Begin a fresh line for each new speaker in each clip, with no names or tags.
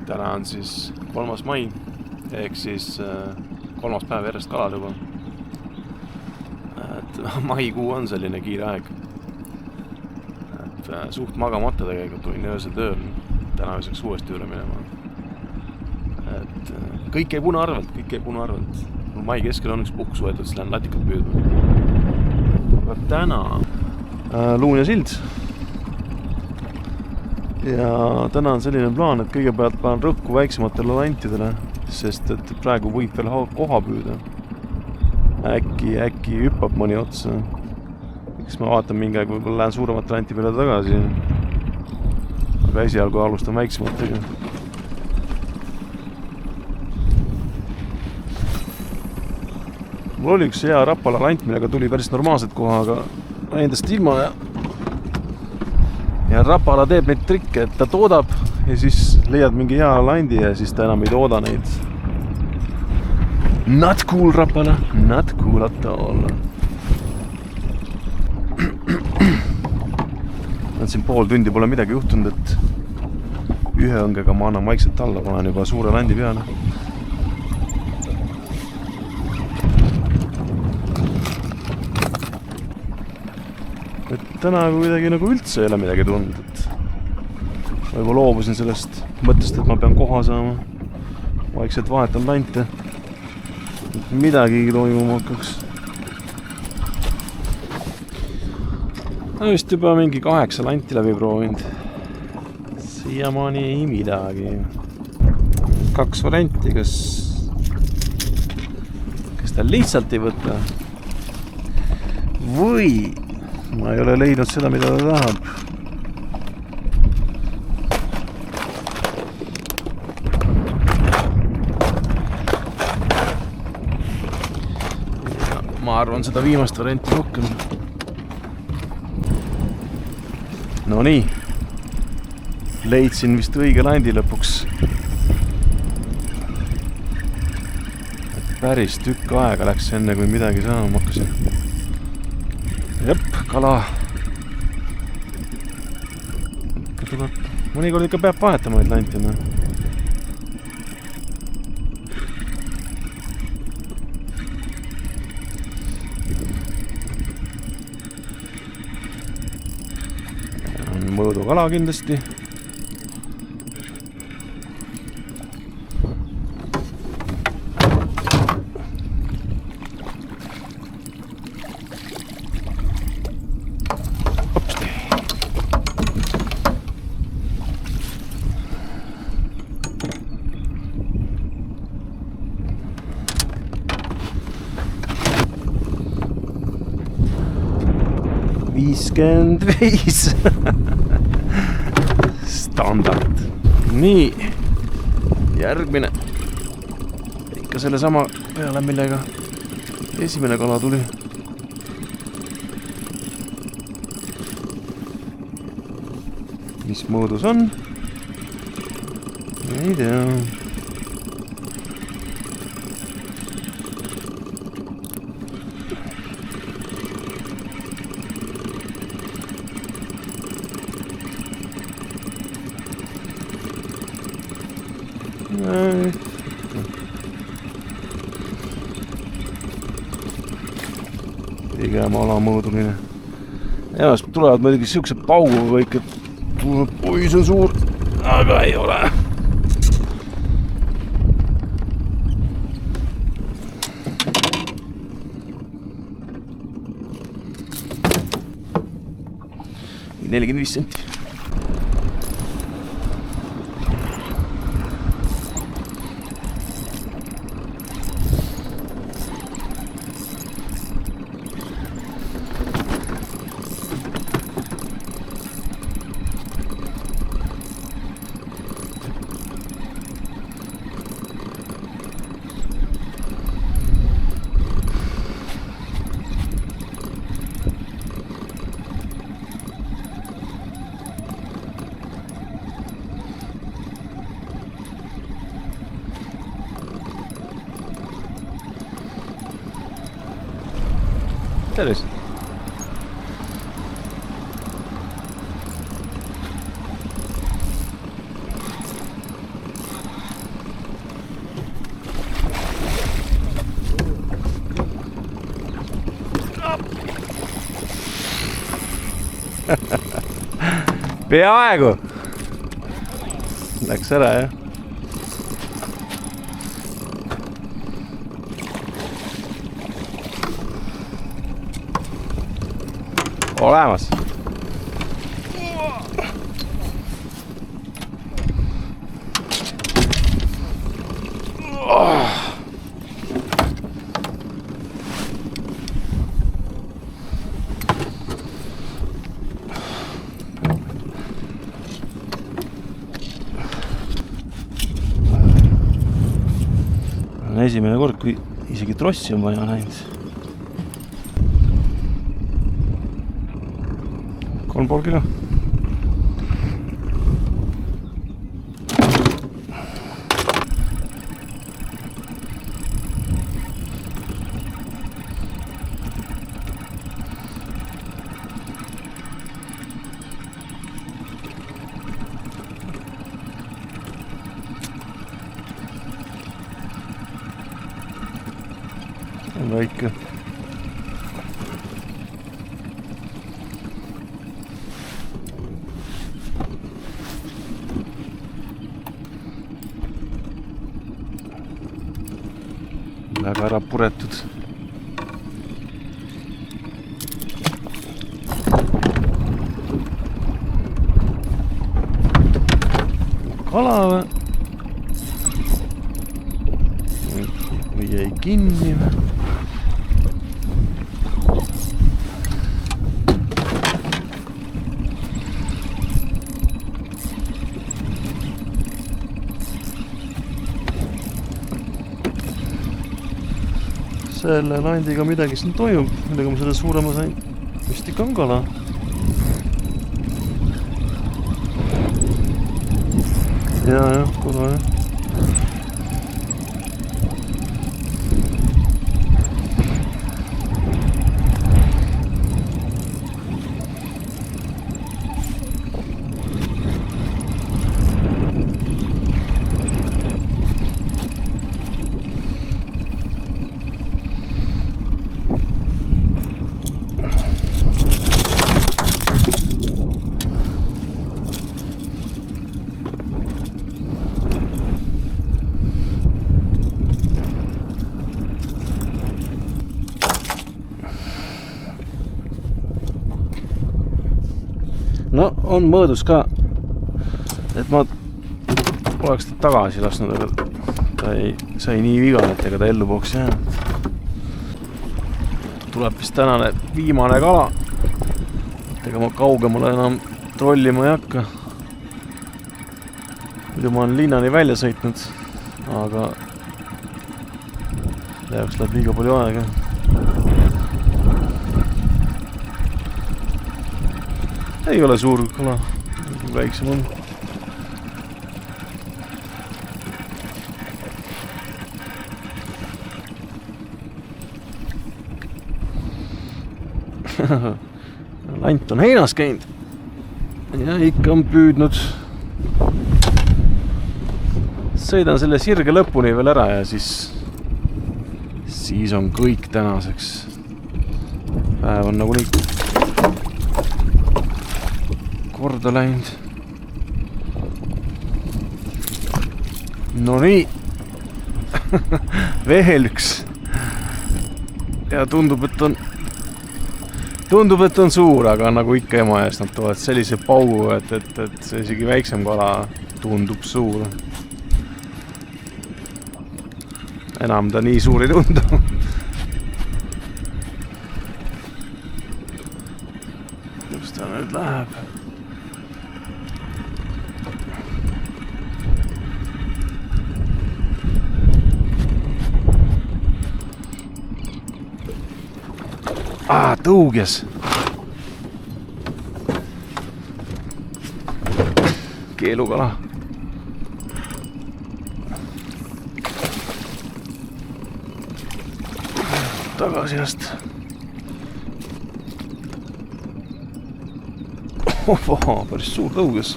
täna on siis 3. mai ehk siis 3. päev järjest kalal juba. Et maikuu on selline kiire aeg. Et suht magamata tegelikult tulin öösel tööl. Täna ööseks uuesti tööle minema. Et kõik jäi puna arvelt. Mul mai keskel on üks puhkus võetud, siis lähen latikat püüdma. Aga täna Luun ja sild. Ja täna on selline plaan, et kõigepealt panen rõhku väiksematele lantidele, sest et praegu võib veel koha püüda. Äkki hüppab mõni otsa. Eks ma vaatan mingi aeg, võib-olla lähen suuremat lanti peale tagasi. Aga esialgu alustan väiksematega. Mul oli üks hea Rapala lant, millega tuli päris normaalselt koha, aga endast ilma ja Rapala teeb neid trikke, et ta toodab ja siis leiad mingi hea landi ja siis ta enam ei tooda neid. Not cool, Rapala, not cool at all. Siin pool tundi pole midagi juhtunud, et ühe õngega ma annan vaikselt alla, panen juba suure landi peale. Et täna kuidagi nagu üldse ei ole midagi tundnud, et ma juba loobusin sellest mõttest, et ma pean koha saama. Vaikselt vahetan lante. Midagi toimuma hakkaks. Ma vist juba mingi 8 lanti läbi proovinud. Siiamaani ei midagi. 2 varianti, kas ta lihtsalt ei võta või ma ei ole leidnud seda, mida ta tahab. Ja ma arvan seda viimast varianti rohkem. No nii. Leidsin vist õige landi lõpuks. Et päris tükk aega läks enne, kui midagi saama hakkasin. Jep, kala. Mõnikord ikka peab vahetama neid lantina. Mõõdu kala kindlasti. Viis. Standard. Nii. Järgmine. Ikka selle sama peale, millega esimene kala tuli. Mis mõõdus on? Ei tea. Pigem alamõõduline. Ja tulevad muidugi siuksed paugu kõik, et pois on suur, aga ei ole. $45. Tervis. peaaegu. Läks ära, jah. Olemas. On esimene kord, kui isegi trossi on vaja näinud. 3,5 kilo. On väike. Väga ära puretud. Kala või jäi kinni või? Selle landiga midagi siin toimub, millega ma selle suurema sain. Vist ikka on kala. Jah, kohe jah. No on mõõdus ka, et ma oleks ta tagasi lasknud, aga ta sai nii vigane, et ega ta ellu poleks jäänud. Tuleb vist tänane viimane kala, et ega ma kaugemale enam trollima ei hakka. Muidu ma olen linnani välja sõitnud, aga jaoks läheb liiga palju aega. Ei ole suur kala, väiksem on. Lant on heinas käinud ja ikka on püüdnud. Sõidan selle sirge lõpuni veel ära ja siis on kõik tänaseks. Päev on nagu nii korda läinud. No nii. Veel üks. Ja tundub, et on suur, aga nagu ikka ema ees nad toovad sellise paugu, et see isegi väiksem kala tundub suur. Enam ta nii suur ei tundu. Kus ta nüüd läheb? Tõuges. Keelukala. Tagasi jast. Päris suur tõuges.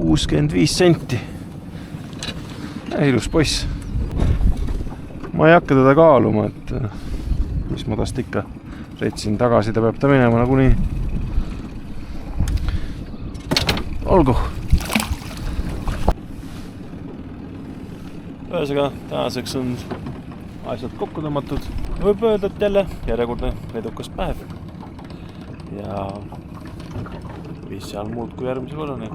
65 senti. Ilus poiss. Ma ei hakka teda kaaluma, et mis ma tast ikka retsin tagasi, ta peab ta minema nagunii. Olgu. Ühesõga, tänaseks on asjad kokku tõmmatud. Võib öelda, et jälle järjekordne edukas päev. Ja mis seal muud kui järgmise korrani.